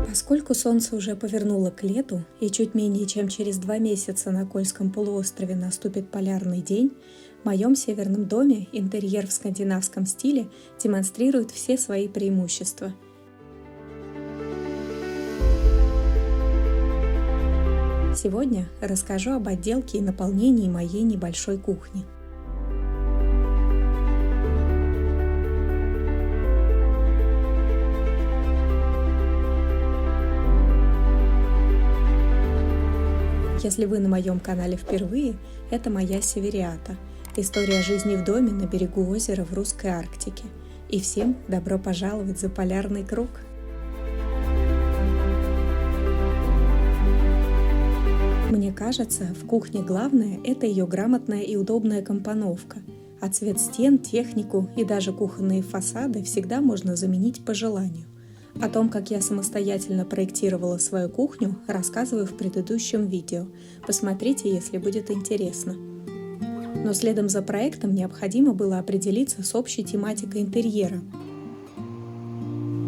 Поскольку солнце уже повернуло к лету, и чуть менее чем через 2 месяца на Кольском полуострове наступит полярный день, в моем северном доме интерьер в скандинавском стиле демонстрирует все свои преимущества. Сегодня расскажу об отделке и наполнении моей небольшой кухни. Если вы на моем канале впервые, это моя Севериата. История жизни в доме на берегу озера в русской Арктике. И всем добро пожаловать за полярный круг! Мне кажется, в кухне главное – это ее грамотная и удобная компоновка. А цвет стен, технику и даже кухонные фасады всегда можно заменить по желанию. О том, как я самостоятельно проектировала свою кухню, рассказываю в предыдущем видео. Посмотрите, если будет интересно. Но следом за проектом необходимо было определиться с общей тематикой интерьера.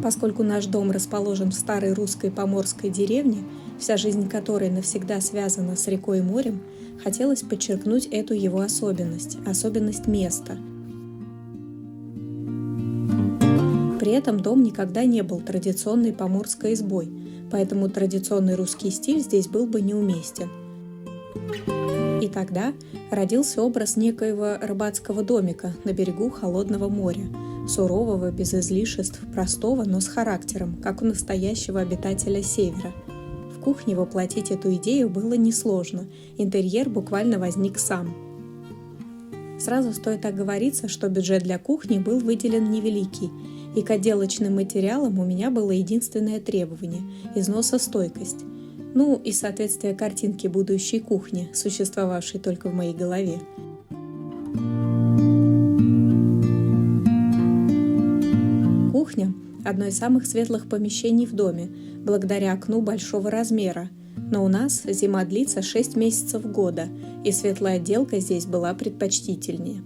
Поскольку наш дом расположен в старой русской поморской деревне, вся жизнь которой навсегда связана с рекой и морем, хотелось подчеркнуть эту его особенность места. При этом дом никогда не был традиционной поморской избой, поэтому традиционный русский стиль здесь был бы неуместен. И тогда родился образ некоего рыбацкого домика на берегу холодного моря, сурового, без излишеств, простого, но с характером, как у настоящего обитателя севера. В кухне воплотить эту идею было несложно, интерьер буквально возник сам. Сразу стоит оговориться, что бюджет для кухни был выделен невеликий, и к отделочным материалам у меня было единственное требование – износостойкость. Ну и соответствие картинки будущей кухни, существовавшей только в моей голове. Кухня – одно из самых светлых помещений в доме, благодаря окну большого размера. Но у нас зима длится 6 месяцев года, и светлая отделка здесь была предпочтительнее.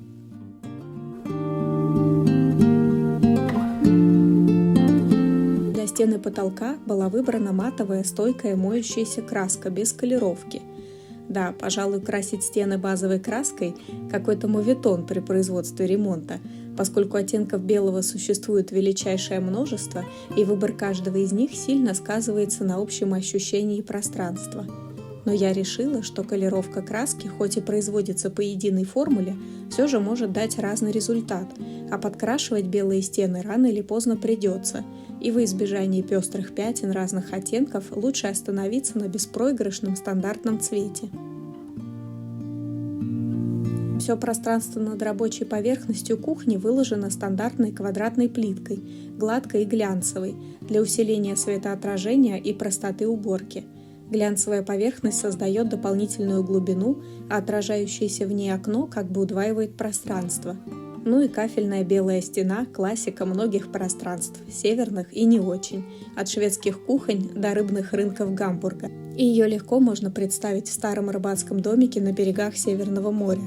Для стен и потолка была выбрана матовая стойкая моющаяся краска без колировки. Да, пожалуй, красить стены базовой краской – какой-то моветон при производстве ремонта, поскольку оттенков белого существует величайшее множество, и выбор каждого из них сильно сказывается на общем ощущении пространства. Но я решила, что колировка краски, хоть и производится по единой формуле, все же может дать разный результат, а подкрашивать белые стены рано или поздно придется, и во избежание пестрых пятен разных оттенков лучше остановиться на беспроигрышном стандартном цвете. Все пространство над рабочей поверхностью кухни выложено стандартной квадратной плиткой, гладкой и глянцевой, для усиления светоотражения и простоты уборки. Глянцевая поверхность создает дополнительную глубину, а отражающееся в ней окно как бы удваивает пространство. Ну и кафельная белая стена – классика многих пространств, северных и не очень, от шведских кухонь до рыбных рынков Гамбурга. И ее легко можно представить в старом рыбацком домике на берегах Северного моря.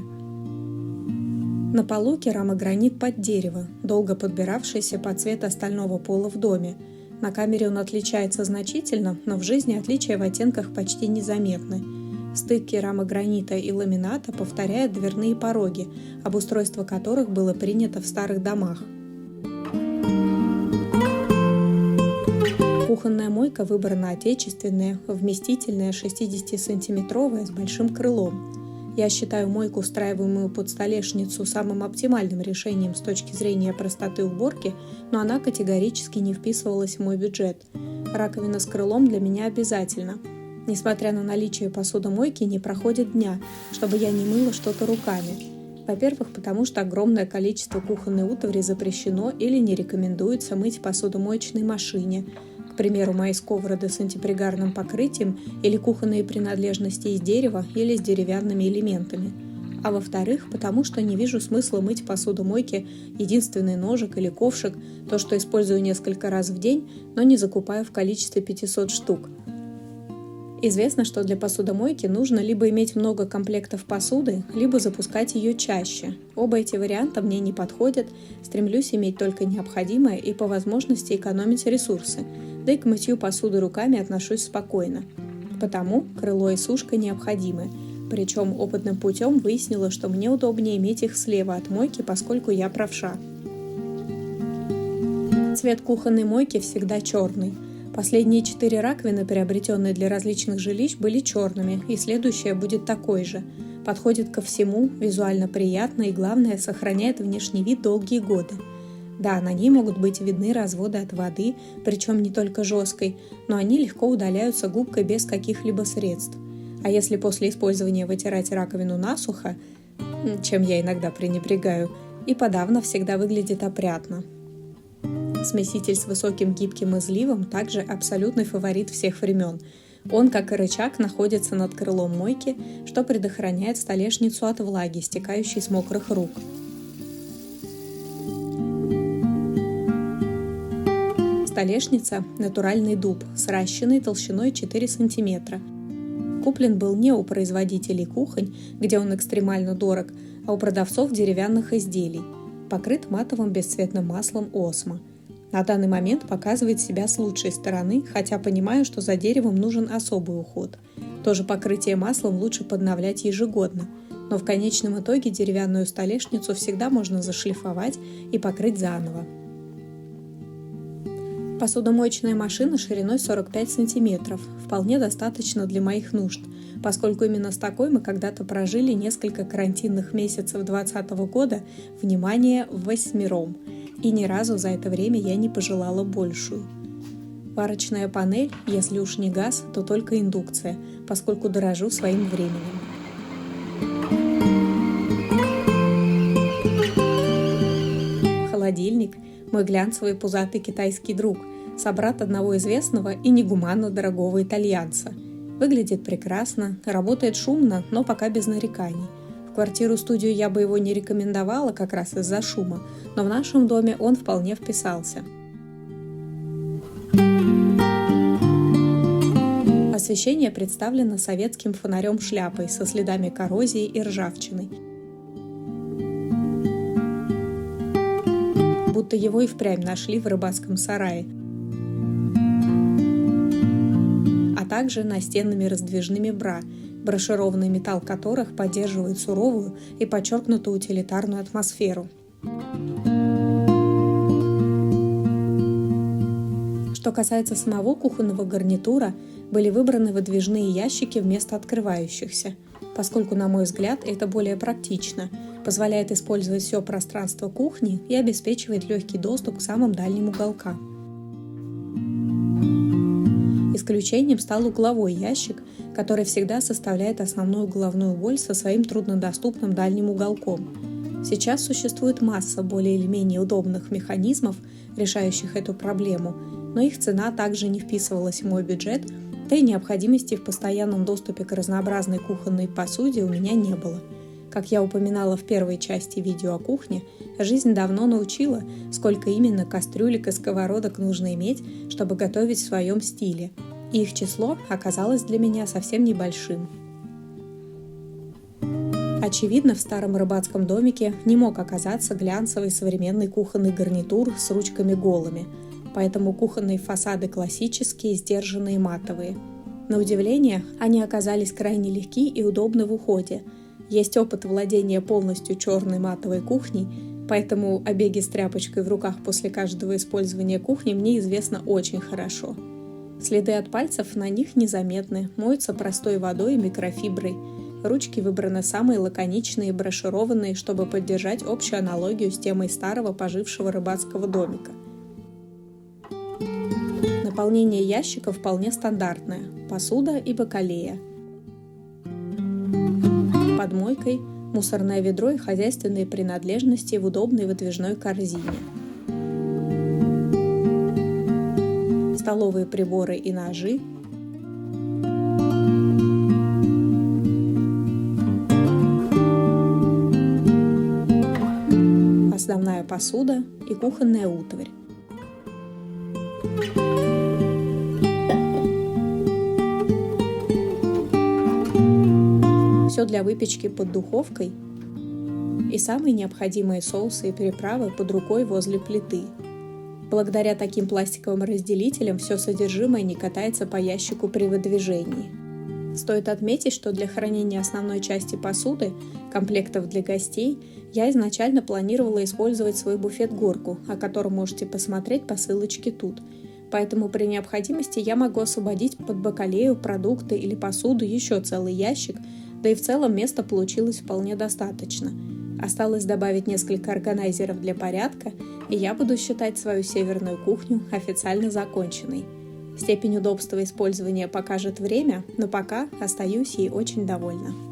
На полу керамогранит под дерево, долго подбиравшийся под цвет остального пола в доме. На камере он отличается значительно, но в жизни отличия в оттенках почти незаметны. Стык керамогранита и ламината повторяет дверные пороги, обустройство которых было принято в старых домах. Кухонная мойка выбрана отечественная, вместительная, 60-сантиметровая, с большим крылом. Я считаю мойку, встраиваемую под столешницу, самым оптимальным решением с точки зрения простоты уборки, но она категорически не вписывалась в мой бюджет. Раковина с крылом для меня обязательно. Несмотря на наличие посудомойки, не проходит дня, чтобы я не мыла что-то руками. Во-первых, потому что огромное количество кухонной утвари запрещено или не рекомендуется мыть в посудомоечной машине. К примеру, мои сковороды с антипригарным покрытием или кухонные принадлежности из дерева или с деревянными элементами. А во-вторых, потому что не вижу смысла мыть в посудомойке единственный ножик или ковшик, то, что использую несколько раз в день, но не закупаю в количестве 500 штук. Известно, что для посудомойки нужно либо иметь много комплектов посуды, либо запускать ее чаще. Оба эти варианта мне не подходят, стремлюсь иметь только необходимое и по возможности экономить ресурсы, да и к мытью посуды руками отношусь спокойно. Потому крыло и сушка необходимы, причем опытным путем выяснила, что мне удобнее иметь их слева от мойки, поскольку я правша. Цвет кухонной мойки всегда черный. Последние 4 раковины, приобретенные для различных жилищ, были черными, и следующая будет такой же. Подходит ко всему, визуально приятно и, главное, сохраняет внешний вид долгие годы. Да, на ней могут быть видны разводы от воды, причем не только жесткой, но они легко удаляются губкой без каких-либо средств. А если после использования вытирать раковину насухо, чем я иногда пренебрегаю, и подавно всегда выглядит опрятно. Смеситель с высоким гибким изливом также абсолютный фаворит всех времен. Он, как и рычаг, находится над крылом мойки, что предохраняет столешницу от влаги, стекающей с мокрых рук. Столешница – натуральный дуб, сращенный толщиной 4 см. Куплен был не у производителей кухонь, где он экстремально дорог, а у продавцов деревянных изделий. Покрыт матовым бесцветным маслом осмо. На данный момент показывает себя с лучшей стороны, хотя понимаю, что за деревом нужен особый уход. Тоже покрытие маслом лучше подновлять ежегодно, но в конечном итоге деревянную столешницу всегда можно зашлифовать и покрыть заново. Посудомоечная машина шириной 45 см, вполне достаточно для моих нужд, поскольку именно с такой мы когда-то прожили несколько карантинных месяцев 2020 года, внимание, восьмером. И ни разу за это время я не пожелала большую. Варочная панель, если уж не газ, то только индукция, поскольку дорожу своим временем. Холодильник – мой глянцевый пузатый китайский друг, собрат одного известного и негуманно дорогого итальянца. Выглядит прекрасно, работает шумно, но пока без нареканий. В квартиру-студию я бы его не рекомендовала как раз из-за шума, но в нашем доме он вполне вписался. Освещение представлено советским фонарем-шляпой со следами коррозии и ржавчины. Будто его и впрямь нашли в рыбацком сарае. А также настенными раздвижными бра, брошированный металл которых поддерживает суровую и подчеркнутую утилитарную атмосферу. Что касается самого кухонного гарнитура, были выбраны выдвижные ящики вместо открывающихся, поскольку, на мой взгляд, это более практично, позволяет использовать все пространство кухни и обеспечивает легкий доступ к самым дальним уголкам. Исключением стал угловой ящик, который всегда составляет основную головную боль со своим труднодоступным дальним уголком. Сейчас существует масса более или менее удобных механизмов, решающих эту проблему, но их цена также не вписывалась в мой бюджет, да и необходимости в постоянном доступе к разнообразной кухонной посуде у меня не было. Как я упоминала в первой части видео о кухне, жизнь давно научила, сколько именно кастрюлек и сковородок нужно иметь, чтобы готовить в своем стиле, и их число оказалось для меня совсем небольшим. Очевидно, в старом рыбацком домике не мог оказаться глянцевый современный кухонный гарнитур с ручками голыми, поэтому кухонные фасады классические, сдержанные, матовые. На удивление, они оказались крайне легки и удобны в уходе. Есть опыт владения полностью черной матовой кухней, поэтому о беге с тряпочкой в руках после каждого использования кухни мне известно очень хорошо. Следы от пальцев на них незаметны, моются простой водой и микрофиброй. Ручки выбраны самые лаконичные и брошированные, чтобы поддержать общую аналогию с темой старого пожившего рыбацкого домика. Наполнение ящиков вполне стандартное – посуда и бакалея. Под мойкой – мусорное ведро и хозяйственные принадлежности в удобной выдвижной корзине. Столовые приборы и ножи. Основная посуда и кухонная утварь. все для выпечки под духовкой и самые необходимые соусы и приправы под рукой возле плиты. Благодаря таким пластиковым разделителям все содержимое не катается по ящику при выдвижении. Стоит отметить, что для хранения основной части посуды, комплектов для гостей, я изначально планировала использовать свой буфет-горку, о котором можете посмотреть по ссылочке тут. Поэтому при необходимости я могу освободить под бакалею, продукты или посуду еще целый ящик, да и в целом места получилось вполне достаточно. Осталось добавить несколько органайзеров для порядка, и я буду считать свою северную кухню официально законченной. Степень удобства использования покажет время, но пока остаюсь ей очень довольна.